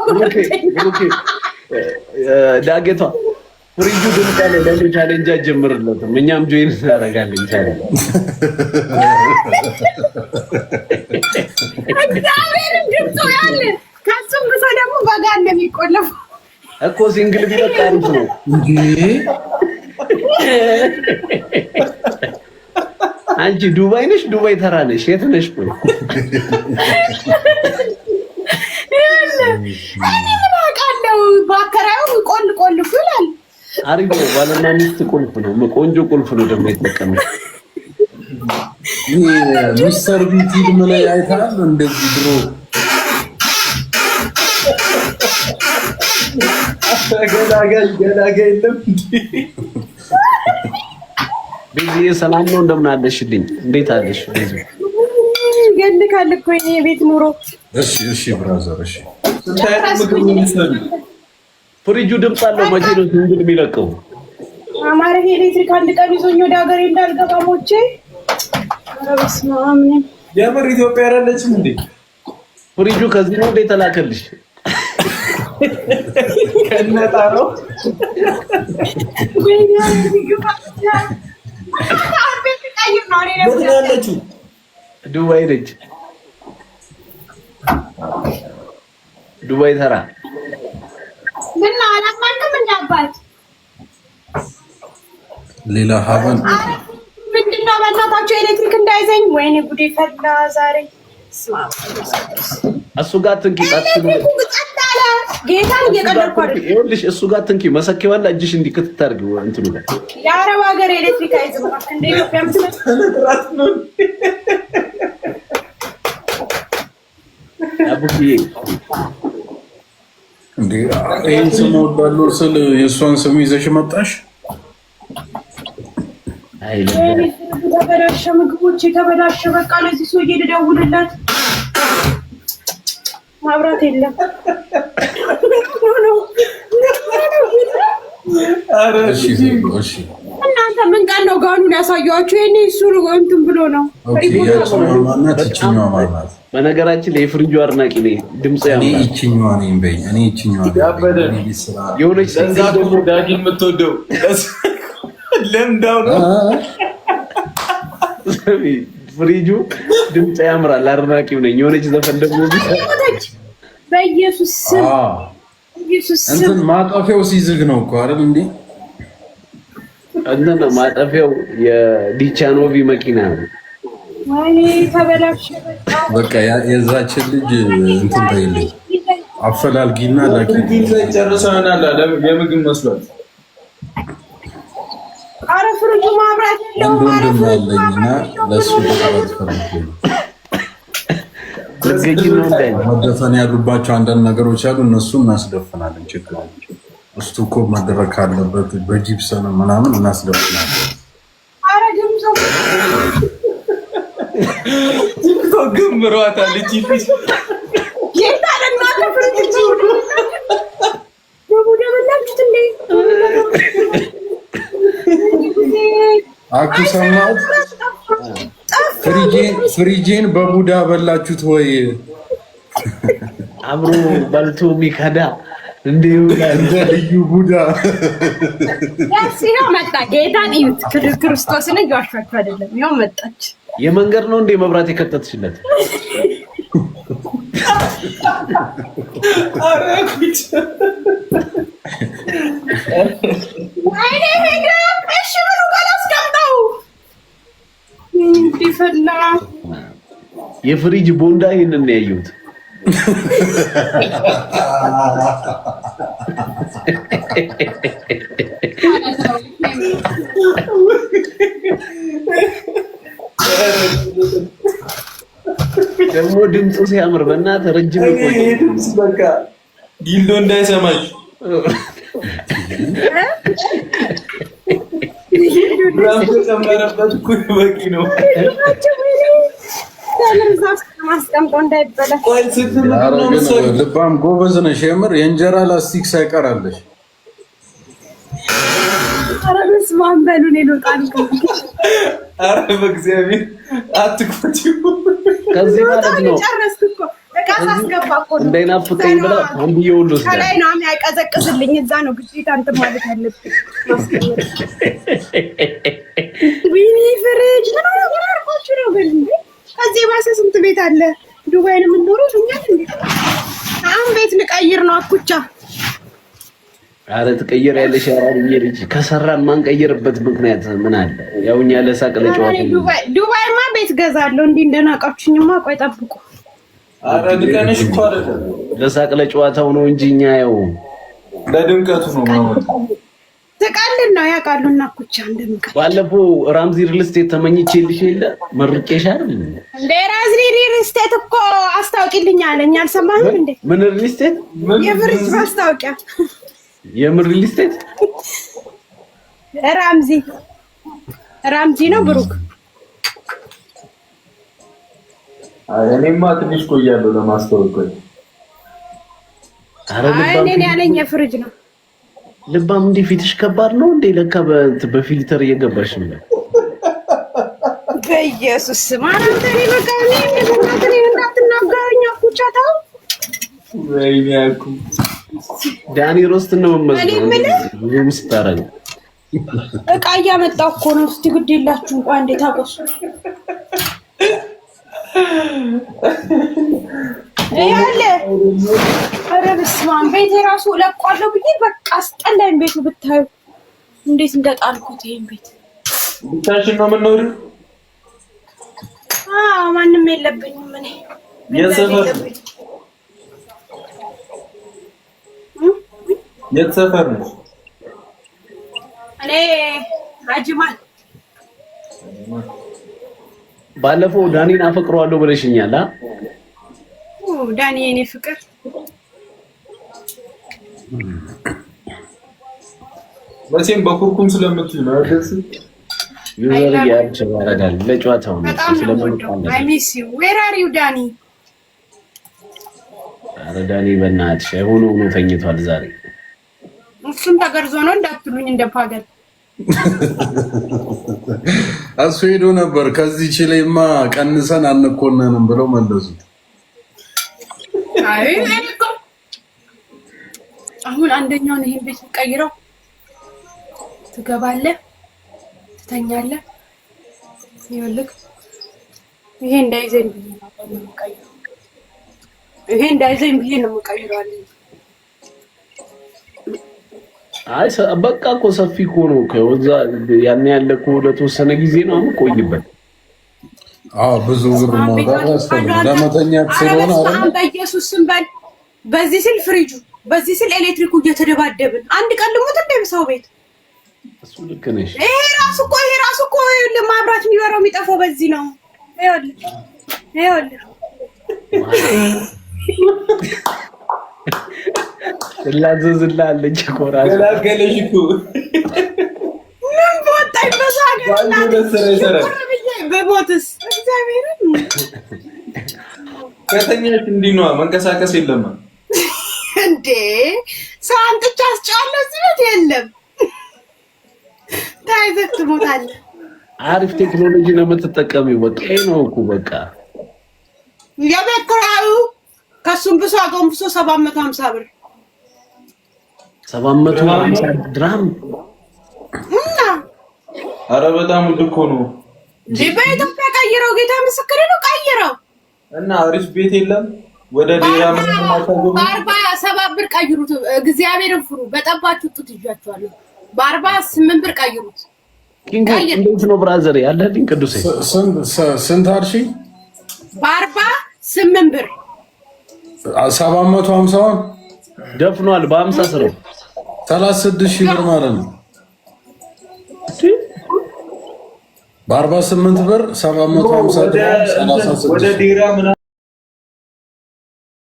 ኦኬ ዳጌቷ ፍሪጁ ግን ካለ ለኔ ቻሌንጅ አጀምርለትም እኛም ጆይን እናደርጋለን ቻሌንጅ እግዚአብሔር ግብቶ ያለ ካሱም ደግሞ ባጋ እንደሚቆለፍ እኮ ሲንግል ቢለቅ አሪፍ ነው እንዴ አንቺ ዱባይ ነሽ ዱባይ ተራ ነሽ የት ነሽ ቆይ እኔ ምን አውቃለሁ ባከራው ቆልፍ ይላል አሪፍ ነው ባለና ሚስት ቁልፍ ነው ቆንጆ ቁልፍ ነው ደግሞ የተጠቀመው ሚስተር ቢቲ ላይ አይታል እንደዚህ ድሮ ገላገል የለም ቢዚ ሰላም ነው እንደምን አለሽልኝ እንዴት አለሽ ቢዚ ይገልካል እኮ እኔ ቤት ኑሮ እሺ ብራዘር እሺ ፍሪጁ ድምፅ አለው መቼ ነው ሲንግል የሚለቀው አማረ ኤሌክትሪክ አንድ ቀን ይዞኝ ወደ ሀገሬ እንዳልገባ ሞቼ በስመ አብ የምር ኢትዮጵያ አይደለችም እንዴ ፍሪጁ ከዚህ ነው እንዴ ተላከልሽ ከነጣሮ ዱባይ ነች ዱባይ ተራ ምን አላማንም እንዳባት ሌላ ሀበን ምንድነው በእናታቸው ኤሌክትሪክ እንዳይዘኝ ወይኔ ጉዴ ፈላ ዛሬ እሱ ጋር ትንኪ ጌታን እየቀለድኩ አይደል ይኸውልሽ እሱ ጋር ትንኪ መሰኪዋላ እጅሽ እንዲከተት አድርጊው እንትኑ ጋር የአረብ ሀገር ኤሌክትሪክ አይዝም እንደ ኢትዮጵያ ምትመጣ ነው አቡኪ እንዴ ይሄን ስም ወዳለው ስል የእሷን ስም ይዘሽ መጣሽ አይደለም ተበላሸ ምግቦች የተበላሸ በቃ ለዚህ ሰው ልደውልለት ማብራት የለም እሺ እናንተ ምን ቀን ነው ጋኑን ያሳያችሁ የኔ እሱ እንትን ብሎ ነው ኦኬ ያቺኛዋ ይችኛዋ ማለት በነገራችን ላይ የፍሪጁ አድናቂ ነኝ ድምጽ ያምራል እኔ ይችኛዋ ነኝ በይ እኔ ይችኛዋ ያበደ የሆነች ደግሞ ዳጊ የምትወደው ለምዳው ነው ፍሪጁ ድምጽ ያምራል አድናቂው ነኝ የሆነች ዘፈን ደግሞ በኢየሱስ ስም እንትን ማጠፊያው ሲዝግ ነው እኮ አይደል እንዴ እንትን ማጠፊያው የዲቻኖቪ መኪና ነው ወይኔ ተበላሽ በቃ የዛችን ልጅ እንትን በይልኝ አፈላልጊና ላኪ ጨርሰናል የምግብ መስሏት አረ ፍሪጁ ማብራት አንድ ወንድም አለኝና ለሱ ተቀበል ፈልጌ ነው መደፈን ያሉባቸው አንዳንድ ነገሮች አሉ እነሱን እናስደፍናለን ችግር ውስጡ እኮ መደረግ ካለበት በጂፕሰን ምናምን እናስደፍናለን አረ ድምፁ ቲክቶክ ግምሯታል ጂፒ ጌታ ለማታ ፍሪጁ በቡዳ በላችሁት እንዴ አኩ ሰማት ፍሪጄን በቡዳ በላችሁት ወይ አብሮ በልቶ ሚከዳ እንዴ ልዩ ቡዳ ያሲው መጣ ጌታን ይሁት ክርስቶስን እያሻፈ አይደለም ያው መጣች የመንገድ ነው እንዴ መብራት የከተትሽለት አረኩት ወይኔ ሄደ እሺ ብሩ ጋላስቀምጠው እንዲፈላ የፍሪጅ ቦንዳ ይሄንን ነው ያዩት ደግሞ ድምፁ ሲያምር በእናትህ ረጅም ቆይ ድምፅ በቃ ዲልዶ እንዳይሰማሽ ራሱ ጨመረበት እኮ በቂ ነው ልባም ጎበዝ ነሽ የምር የእንጀራ ላስቲክ ሳይቀራለሽ ኧረ በስመ አብ በሉ እኔ ልወጣ ነው። ኧረ በእግዚአብሔር አትቆጪው። ከዚህ ማለት ነው ጨረስኩ እኮ ዕቃ ሳስገባ እኮ ነው እንዳይናፍቀኝ ብላ አንብዬ ሁሉ ከላይ ነው አይቀዘቅዝልኝ። እዛ ነው ግዴታ እንትን ማለት ያለብኝ። ወይኔ ፍሪጅ ምን አርጋችሁ ነው ግን? ከዚህ ባሰ ስንት ቤት አለ? ዱባይን የምንኖረው እኛ እንዴ? አሁን ቤት ልቀይር ነው አኩቻ። ኧረ ትቀይር ያለሽ ያራልኝ ልጅ ከሰራን ማንቀይርበት ምክንያት ምን አለ? ያው እኛ ለሳቅ ለጨዋታ ዱባይማ ቤት ገዛለሁ። እንዲህ እንደናቃችሁኝማ ቆይ ጠብቁ። ኧረ ልቀንሽ እኮ አይደለም ለሳቅ ለጨዋታው ነው እንጂ እኛ ያው ለድምቀቱ ነው ማለት ተቃልን ነው ያውቃሉ። እና ኩቻ እንደምቀር ባለፈው ራምዚ ሪል ስቴት ተመኝቼልሽ የለ መርቄሻል እንደ ራምዚ ሪል ስቴት እኮ አስታውቂልኝ አለኝ። አልሰማህም እንዴ? ምን ሪል ስቴት? የፍሪጅ ማስታወቂያ። የምን ሪል ስቴት? ራምዚ ነው ብሩክ። እኔማ ትንሽ ቆያለሁ ለማስታወቅ። አይ እኔ ያለኝ የፍሪጅ ነው። ልባም እንዴ ፊትሽ ከባድ ነው እንዴ? ለካ በፊልተር እየገባሽ ነው። በኢየሱስ ማራንተ ነው በቃኒ እንደናንተ እንዳትናገረኝ አኩቻታ። ወይኔ አኩ ዳኒ ሮስት ነው መመዝገብ ሙስታረግ ዕቃ እያመጣሁ እኮ ነው። እስቲ ግድ የላችሁ እንኳን እንዴት አቆሱ ያለ ኧረ በስመ አብ ቤቴ ራሱ እለቋለሁ ብዬ በቃ አስጠላኝ። ቤቱ ብታዩ እንዴት እንደጣልኩት ይሄን ቤት። ብቻሽን ነው የምንኖሪው? ማንም የለብኝም እኔ የት ሰፈር ነው? እኔ አጅማል። ባለፈው ዳኒን አፈቅረዋለሁ ብለሽኛል። ዳኒ የኔ ፍቅር መቼም በኩርኩም ስለምትይ ነው አይደል? ዩዘር ያርች ያረጋል ለጨዋታው ነው ስለምንጣለ። አይ ሚስ ዩ ዌር አር ዩ ዳኒ? ኧረ ዳኒ በእናትሽ ሆኖ ተኝቷል ዛሬ። እሱም ተገርዞ ነው እንዳትሉኝ እንደፓገል እሱ ሄዶ ነበር። ከዚህ ችሌማ ቀንሰን አንኮነንም ብለው መለሱት። አይ እኮ አሁን አንደኛውን ይሄን ቤት ቀይረው ትገባለህ፣ ትተኛለህ። ይኸውልህ ይሄ እንዳይዘኝ ብዬ ነው የምቀይረው። ይሄ እንዳይዘኝ ብዬ ነው የምቀይረው። አይ በቃ እኮ ሰፊ እኮ ነው። ከዛ ያን ያለ እኮ ለተወሰነ ጊዜ ነው የምቆይበት። ብዙ ብር ማውጣት ያስፈልጋል ለመተኛት ስለሆነ አይደል? በኢየሱስ ስም በል። በዚህ ስል ፍሪጁ፣ በዚህ ስል ኤሌክትሪኩ እየተደባደብን አንድ ቀን ልሞት እንደ ሰው ቤት። እሱ ልክ ነሽ። ይሄ ራሱ እኮ ለማብራት የሚበራው የሚጠፋው በዚህ ነው። ይኸውልህ ስላዘዝላለች እኮ ራሱ ገላገለሽ እኮ ምን ቦታኝ በዛጋ በሞትስ እግዚአብሔርን ከተኛሽ እንዲህ ነዋ፣ መንቀሳቀስ የለም እንዴ። ሰው አንጥቻ አስጫዋለሁ እዚህ ቤት የለም። ታይዘህ ትሞታለህ። አሪፍ ቴክኖሎጂ ነው የምትጠቀሚው። በቃ ነው እኮ በቃ የቤት ኪራዩ ከሱም ብሶ አጎንብሶ 750 ብር 750 ድራም እና ኧረ በጣም ውድ እኮ ነው። በኢትዮጵያ ቀይረው፣ ጌታ ምስክሬ ነው ቀይረው። እና አሪፍ ቤት የለም ወደ ሌላ ምን ማታገቡ 47 ብር ቀይሩት። እግዚአብሔርን ፍሩ። በጠባችሁ ጡት ይዣችኋለሁ። በ48 ብር ቀይሩት። እንዴት ነው ብራዘር ያለልኝ ቅዱሴ? ስንት አልሽ? በ48 ብር 750 ደፍኗል። በ50 ስር 36,000 ብር ማለት ነው። በ48 ብር 750 36 ወደ ዲራ